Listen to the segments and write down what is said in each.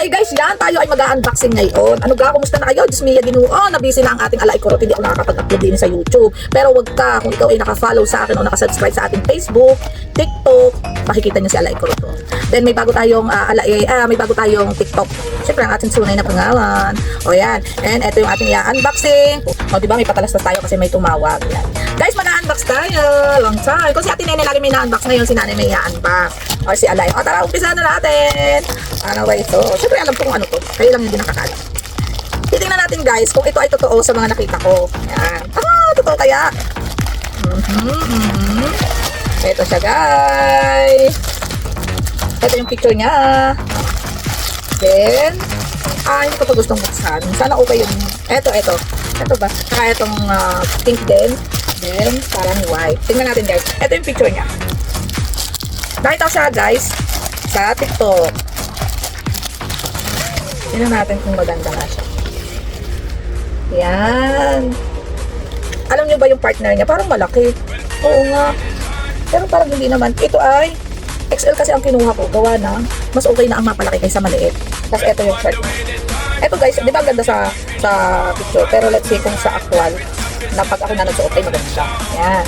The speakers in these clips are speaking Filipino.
Okay guys, yan tayo ay mag-unboxing ngayon. Ano ga, kumusta na kayo? Diyos Mia Ginoo, nabisi na ang ating alay kurot. Hindi ako nakakapag-upload din sa YouTube. Pero wag ka, kung ikaw ay naka-follow sa akin o naka-subscribe sa ating Facebook, TikTok, makikita niyo si alay kurot. Then may bago tayong may bago tayong TikTok. Siyempre ang ating tunay na pangalan. O yan. And ito yung ating unboxing. O diba may patalastas tayo kasi may tumawag. Yan. Guys, mag-unbox tayo. Long time. Kung si Ate Nene lagi may na-unbox, ngayon si Nanay may i-unbox. O si Alay. O tara, umpisa na natin. Ano ba ito? Siyempre alam ko kung ano to. Kayo lang hindi nakakala. Titingnan natin guys kung ito ay totoo sa mga nakita ko. Yan. Totoo kaya? Ito siya guys. Ito yung picture niya. Then, hindi ko pa gustong buksan. Sana okay yung, ito ba? Saka itong pink din. Then, parang white. Tingnan natin guys. Ito yung picture niya. Nakita ko siya guys sa TikTok. Tingnan natin kung maganda nga siya. Yan. Alam niyo ba yung partner niya? Parang malaki. Oo nga. Pero parang hindi naman. Ito ay XL kasi ang kinuha ko. Gawa na. Mas okay na ang mapalaki kaysa maliit. Tapos ito yung shirt niya. Ito guys, di ba ganda sa picture? Pero let's see kung sa actual na pag ako na nagsuot ay maganda siya. Yan.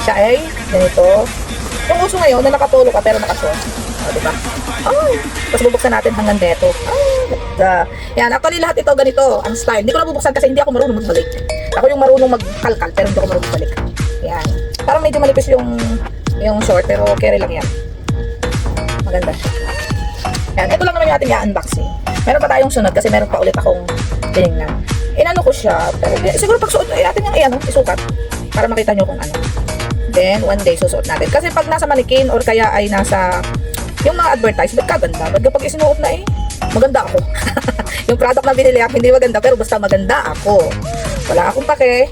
Siya ay ganito. Yung uso ngayon na nakatolo ka pero nakasuot. O, diba? Tapos bubuksan natin hanggang dito. Ganda. Yan. Actually lahat ito ganito. Ang style. Hindi ko na bubuksan kasi hindi ako marunong magbalik. Ako yung marunong magkalkal pero hindi ako marunong magbalik. Yan. Parang medyo malipis yung short pero carry lang yan. Maganda siya. Yan. Ito lang naman yung ating i-unboxing. Meron pa tayong sunod kasi meron pa ulit akong tinignan. Inano ko siya. Pero siguro pag suot ay atin yung isukat. Para makita nyo kung ano. Then, one day susuot natin. Kasi pag nasa manikin or kaya ay nasa yung mga advertise, kaganda. Ba't kapag isinuot na maganda ako. Yung product na binili ako, hindi maganda. Pero basta maganda ako. Wala akong pake.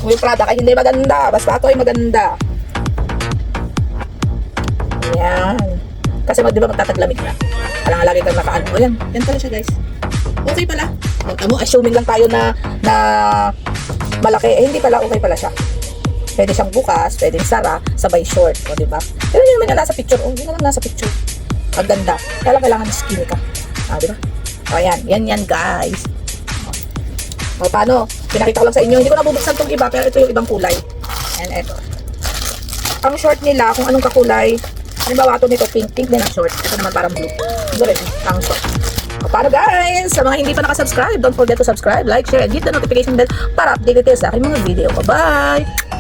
Kung yung product ay hindi maganda. Basta ako ay maganda. Yan. Kasi di ba magtataglamig na. Alang lagi kang nakaano. O yan. Yan pala siya guys. Okay pala. Assuming lang tayo na malaki. Hindi pala. Okay pala siya. Pwede siyang bukas, pwedeng sara, sabay short, o diba? Pero yun naman yung nasa picture, yun naman nasa picture. Ang ganda. Kaya lang kailangan skinny ka. Diba? O yan guys. O paano? Pinakita ko lang sa inyo. Hindi ko nabubuksan itong iba, pero ito yung ibang kulay. And ito. Ang short nila, kung anong kakulay, halimbawa ito nito, pink din ang short. Ito naman parang blue. Ito rin, ang short. O paano guys? Sa mga hindi pa nakasubscribe, don't forget to subscribe, like, share, and hit the notification bell para updated kayo sa aking mga video. Bye-bye!